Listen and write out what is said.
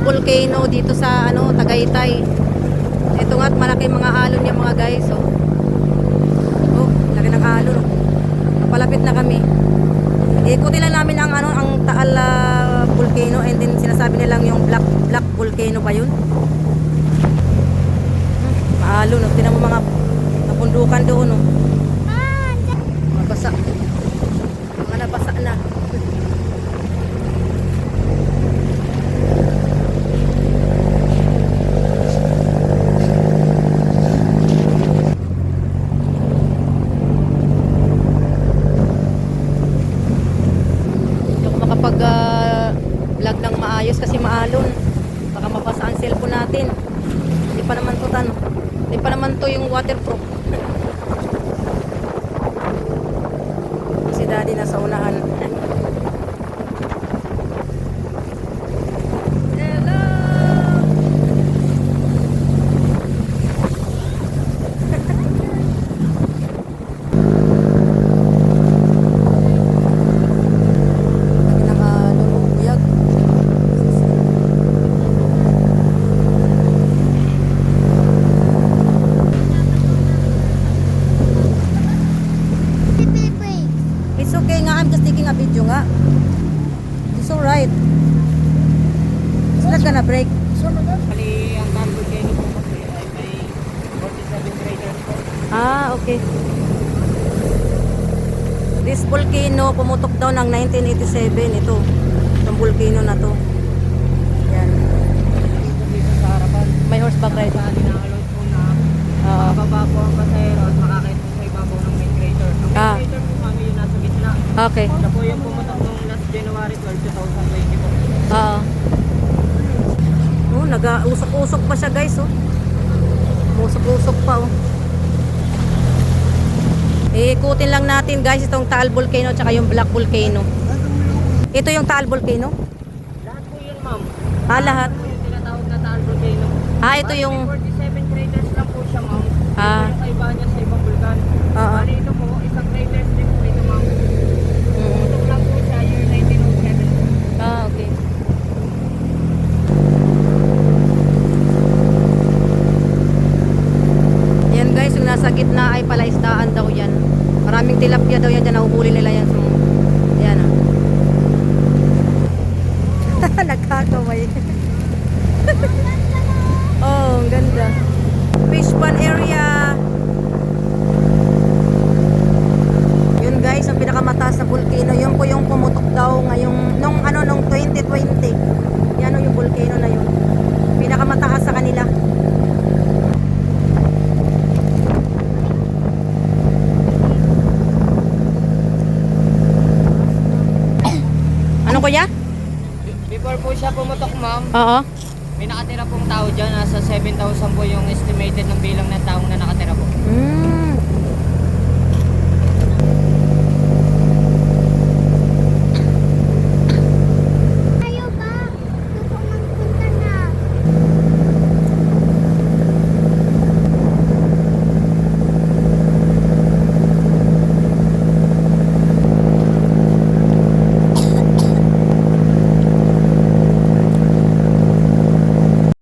volcano dito sa ano, Tagaytay. Ito nga't malaki mga alon yung mga guys. Oh, oh laki ng alon. Oh. Palapit na kami. Ikutin lang namin ang ano, ang Taal volcano, and then sinasabi nilang yung black volcano ba yun? Maalon. Oh. Tingnan mo mga napundukan doon. Oh. Mabasa. Mga nabasa na. Vlog ng maayos kasi maalon, baka mabasa ang cellphone natin. Hindi pa naman to hindi pa naman to yung waterproof. Si daddy nasa unahan. Hello. It's okay nga, I'm just taking a video nga. It's alright. It's not gonna break. Bali, ang Taal volcano po kasi ay may 47 craters po. Ah, okay. This volcano pumutok daw ng 1987 ito. Itong volcano na to. Yan. Dito sa harapan. May horseback ride. Sa dinaalot po na makababa po ang pasahero at makakait po sa ibabaw ng main crater. Ang main crater po kami yung nasa gitna. Okay. Siya po yung pumutok noong last January 12, 2020 po. Oo. Oh, nag-usok-usok pa siya guys, oh. Usok-usok pa, oh. Ikutin lang natin guys itong Taal volcano tsaka yung Black volcano. Ito yung Taal volcano? Lahat po yun, ma'am. Ah, lahat. Ito po yung tinatawag na Taal volcano. Ah, ito yung... May 47 craters lang po siya, ma'am. Ah. Ito yung kaibahan niya sa ibang vulkan. Oo. Bali, ito po, isang craters din po ito, ma'am. Mm. Pumutok lang po siya year 1907. Ah, okay. Yan guys, yung nasa gitna ay palaisdaan daw yan. Maraming tilapia daw yan dyan, nahuhuli nila yan. So, yan ah. Nagkakaway. Oh, ang ganda. Fish pond area. Yun guys, ang pinakamataas na volcano, yun po yung pumutok daw ngayong nung 2020. Yan yung volcano na yun. Pinakamataas sa kanila. Ano kuya? Before po siya pumutok, ma'am, Oo. may nakatira pong tao dyan. Nasa 7,000 po yung estimated ng bilang ng taong na nakatira po.